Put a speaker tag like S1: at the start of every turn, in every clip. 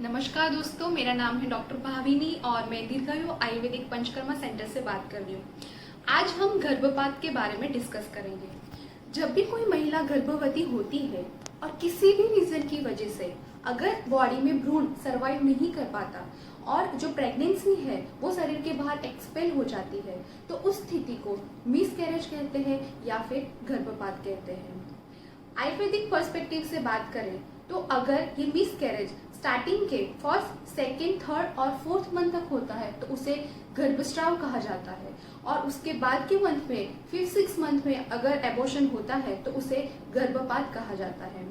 S1: नमस्कार दोस्तों, मेरा नाम है डॉक्टर भाविनी और मैं दीर्घायु आयुर्वेदिक पंचकर्मा सेंटर से बात कर रही हूँ। आज हम गर्भपात के बारे में डिस्कस करेंगे। जब भी कोई महिला गर्भवती होती है और किसी भी रीजन की वजह से अगर बॉडी में भ्रूण सर्वाइव नहीं कर पाता और जो प्रेगनेंसी है वो शरीर के बाहर एक्सपेल हो जाती है, तो उस स्थिति को मिसकैरेज कहते हैं या फिर गर्भपात कहते हैं। आयुर्वेदिक पर्सपेक्टिव से बात करें तो अगर ये मिसकैरेज स्टार्टिंग के फर्स्ट, सेकेंड, थर्ड और फोर्थ मंथ तक होता है तो उसे गर्भस्राव कहा जाता है, और उसके बाद के मंथ में फिफ्थ सिक्स मंथ में अगर एबॉर्शन होता है तो उसे गर्भपात कहा जाता है।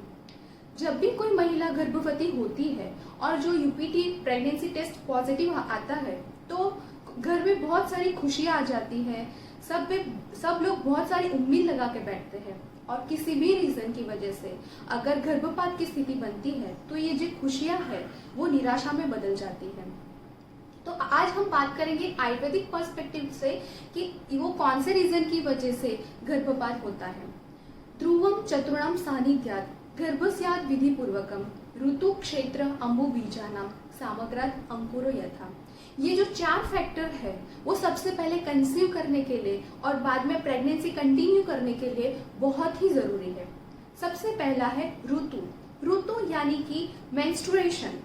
S1: जब भी कोई महिला गर्भवती होती है और जो यूपीटी प्रेगनेंसी टेस्ट पॉजिटिव आता है तो घर में बहुत सारी खुशियां आ जाती है। सब लोग बहुत सारी उम्मीद लगा के बैठते हैं, और किसी भी रीजन की वजह से अगर गर्भपात की स्थिति बनती है तो ये जो खुशियां है वो निराशा में बदल जाती है। तो आज हम बात करेंगे आयुर्वेदिक पर्सपेक्टिव से कि वो कौन से रीजन की वजह से गर्भपात होता है। ध्रुवम चतुर्णाम सानिध्यात गर्भस्यात् विधि पूर्वकम ऋतु क्षेत्र अंबु बीजानाम सामग्रात अंकुरो यथा। ये जो 4 फैक्टर है वो सबसे पहले कंसीव करने के लिए और बाद में प्रेगनेंसी कंटिन्यू करने के लिए बहुत ही जरूरी है। सबसे पहला है ऋतु यानी कि मेंस्ट्रुएशन।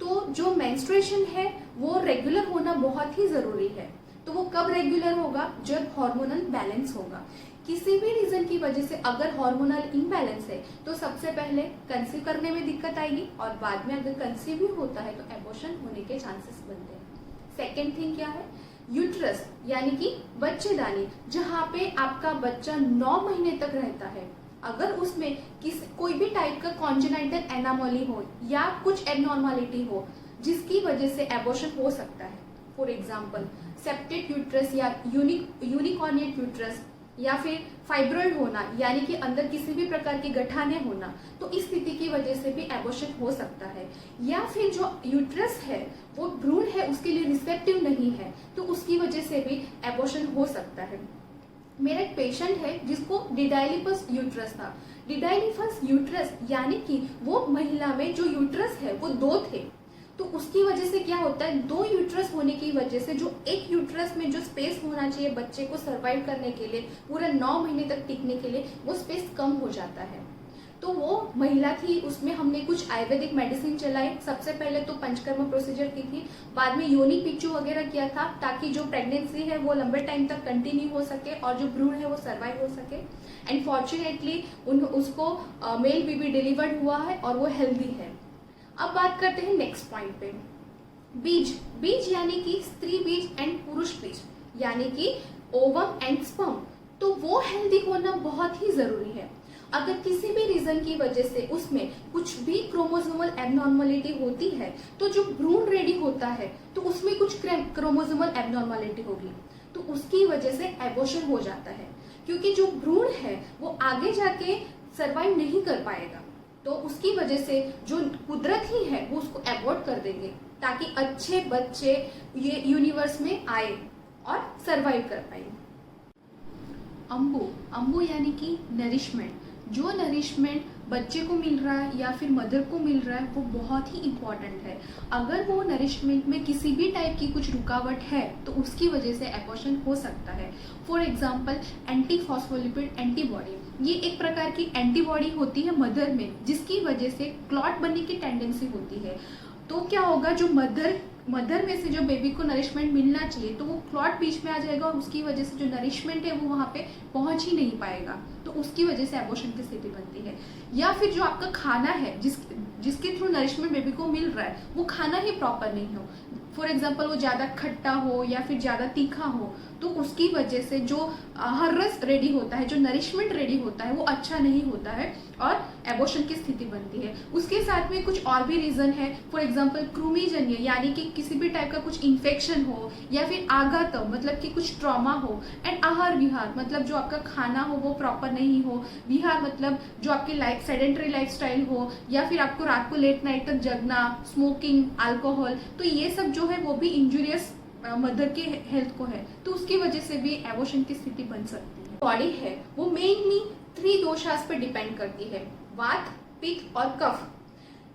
S1: तो जो मेंस्ट्रुएशन है वो रेगुलर होना बहुत ही जरूरी है। तो वो कब रेगुलर होगा? जब हार्मोनल बैलेंस होगा। किसी भी रीजन की वजह से अगर हार्मोनल इम्बैलेंस है तो सबसे पहले कंसीव करने में दिक्कत आएगी, और बाद में अगर कंसीव भी होता है तो एबॉर्शन होने के चांसेस बनते हैं। सेकेंड थिंग क्या है? यूट्रस यानी कि बच्चेदानी, जहाँ पे आपका बच्चा 9 महीने तक रहता है। अगर उसमें कोई भी टाइप का कॉन्जेनाइटल एनामोली हो या कुछ एबनॉर्मलिटी हो जिसकी वजह से एबॉर्शन हो सकता है, फॉर एग्जाम्पल सेप्टेड यूट्रस या यूनिकॉर्निएट यूट्रस, या फिर फाइब्रॉइड होना यानी कि अंदर किसी भी प्रकार की गठाने होना, तो इस स्थिति की वजह से भी एबॉर्शन हो सकता है। या फिर जो यूट्रस है वो भ्रूण है उसके लिए रिसेप्टिव नहीं है तो उसकी वजह से भी एबॉर्शन हो सकता है। मेरा एक पेशेंट है जिसको डिडाइलिपस यूट्रस था। डिडाइलिपस यूट्रस यानी कि वो महिला में जो यूट्रस है वो 2 थे, तो उसकी वजह से क्या होता है, 2 यूट्रस होने की वजह से जो एक यूट्रस में जो स्पेस होना चाहिए बच्चे को सर्वाइव करने के लिए, पूरा 9 महीने तक टिकने के लिए, वो स्पेस कम हो जाता है। तो वो महिला थी, उसमें हमने कुछ आयुर्वेदिक मेडिसिन चलाई। सबसे पहले तो पंचकर्मा प्रोसीजर की थी, बाद में योनि पिच्चू वगैरह किया था ताकि जो प्रेगनेंसी है वो लंबे टाइम तक कंटिन्यू हो सके और जो भ्रूण है वो सर्वाइव हो सके। एंड फॉर्चुनेटली उसको मेल बेबी डिलीवर्ड हुआ है और वो हेल्दी है। अब बात करते हैं नेक्स्ट पॉइंट पे। बीज यानी कि स्त्री बीज एंड पुरुष बीज यानी कि ओवम एंड स्पर्म, तो वो हेल्दी होना बहुत ही जरूरी है। अगर किसी भी रीजन की वजह से उसमें कुछ भी क्रोमोसोमल एबनॉर्मलिटी होती है तो जो भ्रूण रेडी होता है तो उसमें कुछ क्रोमोसोमल एबनॉर्मलिटी होगी, तो उसकी वजह से एबॉर्शन हो जाता है, क्योंकि जो भ्रूण है वो आगे जाके सर्वाइव नहीं कर पाएगा। तो उसकी वजह से जो कुदरत ही है वो उसको अवॉइड कर देंगे ताकि अच्छे बच्चे ये यूनिवर्स में आए और सरवाइव कर पाए। अंबु यानी कि नरिशमेंट। जो नरिशमेंट बच्चे को मिल रहा है या फिर मदर को मिल रहा है वो बहुत ही इम्पोर्टेंट है। अगर वो नरिशमेंट में किसी भी टाइप की कुछ रुकावट है तो उसकी वजह से एबॉर्शन हो सकता है। For example anti phospholipid antibody, ये एक प्रकार की एंटीबॉडी होती है मदर में जिसकी वजह से क्लॉट बनने की टेंडेंसी होती है। तो क्या होगा, जो मदर में से जो बेबी को नरिशमेंट मिलना चाहिए तो वो क्लॉट बीच में आ जाएगा और उसकी वजह से जो नरिशमेंट है वो वहाँ पे पहुंच ही नहीं पाएगा, तो उसकी वजह से एबॉर्शन की स्थिति बनती है। या फिर जो आपका खाना है जिसके थ्रू नरिशमेंट बेबी को मिल रहा है वो खाना ही प्रॉपर नहीं हो, फॉर एग्जाम्पल वो ज़्यादा खट्टा हो या फिर ज़्यादा तीखा हो, तो उसकी वजह से जो हर रस रेडी होता है, जो नरिशमेंट रेडी होता है वो अच्छा नहीं होता है और एबॉर्शन की स्थिति बनती है। उसके साथ में कुछ और भी रीजन है, फॉर एग्जाम्पल कृमिजन्य यानी कि किसी भी टाइप का कुछ इन्फेक्शन हो या फिर आघात मतलब कि कुछ ट्रॉमा हो, एंड आहार विहार मतलब जो आपका खाना हो वो प्रॉपर नहीं हो, विहार मतलब जो आपकी सेडेंटरी लाइफस्टाइल हो, या फिर आपको रात को लेट नाइट तक जगना, स्मोकिंग, अल्कोहल, तो ये सब जो है वो भी इंजूरियस मदर के हेल्थ को है, तो उसकी वजह से भी एबॉर्शन की स्थिति बन सकती है। बॉडी है वो मेनली 3 दोषास पर डिपेंड करती है, वात, पित्त और कफ।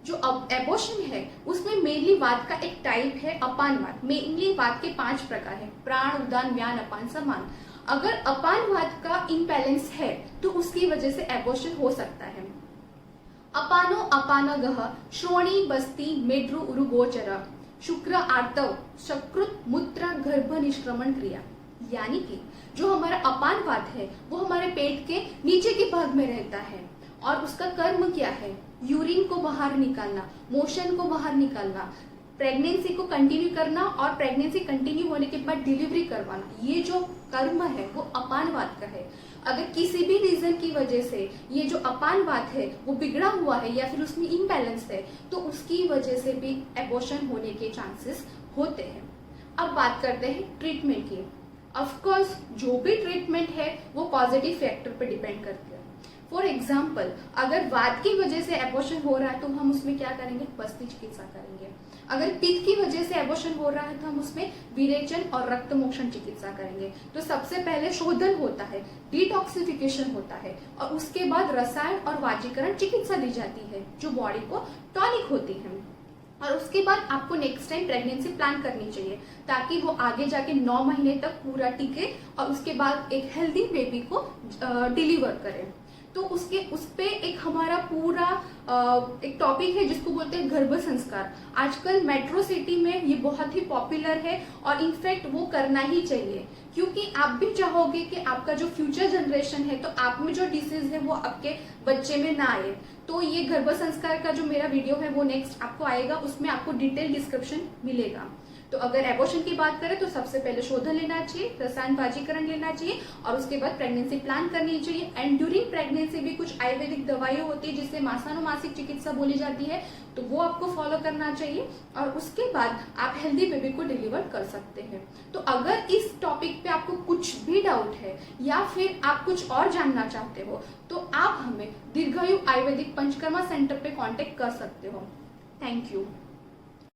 S1: जो एबॉर्शन है उसमें मेनली वात का एक टाइप है अपानवात। मेनली वात के 5 प्रकार है, प्राण, उदान, व्यान, अपान, समान। अगर अपानवात का इम्बैलेंस है तो उसकी वजह से एबॉर्शन हो सकता है। अपानो अपानगः श्रोणी बस्ती मेड्रु उरु गोचर शुक्र आर्तव सकृत मूत्र गर्भ निष्क्रमण क्रिया। यानी कि जो हमारा अपानवात है वो हमारे पेट के नीचे के भाग में रहता है और उसका कर्म क्या है, यूरिन को बाहर निकालना, मोशन को बाहर निकालना, प्रेगनेंसी को कंटिन्यू करना और प्रेगनेंसी कंटिन्यू होने के बाद डिलीवरी करवाना। ये जो कर्म है वो अपानवात का है। अगर किसी भी रीजन की वजह से ये जो अपानवात है वो बिगड़ा हुआ है या फिर उसमें इम्बैलेंस है तो उसकी वजह से भी एबॉर्शन होने के चांसेस होते हैं। अब बात करते हैं ट्रीटमेंट की। ऑफकोर्स जो भी ट्रीटमेंट है वो पॉजिटिव फैक्टर पर डिपेंड करती है। फॉर एग्जाम्पल, अगर वात की वजह से एबॉर्शन हो रहा है तो हम उसमें क्या करेंगे, बस्ती चिकित्सा करेंगे। अगर पित्त की वजह से एबॉर्शन हो रहा है तो हम उसमें विरेचन और रक्त मोक्षण चिकित्सा करेंगे। तो सबसे पहले शोधन होता है, डिटॉक्सिफिकेशन होता है और उसके बाद रसायन और वाजीकरण चिकित्सा दी जाती है जो बॉडी को टॉनिक होती है। और उसके बाद आपको नेक्स्ट टाइम प्रेगनेंसी प्लान करनी चाहिए ताकि वो आगे जाके 9 महीने तक पूरा टिके और उसके बाद एक हेल्दी बेबी को डिलीवर करे। तो उस पे एक हमारा पूरा एक टॉपिक है जिसको बोलते हैं गर्भ संस्कार। आजकल मेट्रो सिटी में ये बहुत ही पॉपुलर है और इनफैक्ट वो करना ही चाहिए क्योंकि आप भी चाहोगे कि आपका जो फ्यूचर जनरेशन है तो आप में जो डिसीज है वो आपके बच्चे में ना आए। तो ये गर्भ संस्कार का जो मेरा वीडियो है वो नेक्स्ट आपको आएगा, उसमें आपको डिटेल डिस्क्रिप्शन मिलेगा। तो अगर एबॉर्शन की बात करें तो सबसे पहले शोधन लेना चाहिए, रसायन वाजीकरण लेना चाहिए और उसके बाद प्रेगनेंसी प्लान करनी चाहिए। एंड ड्यूरिंग प्रेगनेंसी भी कुछ आयुर्वेदिक दवाइयां होती है जिससे मासानुमासिक चिकित्सा बोली जाती है, तो वो आपको फॉलो करना चाहिए और उसके बाद आप हेल्दी बेबी को डिलीवर कर सकते हैं। तो अगर इस टॉपिक पे आपको कुछ भी डाउट है या फिर आप कुछ और जानना चाहते हो तो आप हमें दीर्घायु आयुर्वेदिक पंचकर्मा सेंटर पे कांटेक्ट कर सकते हो। Thank you.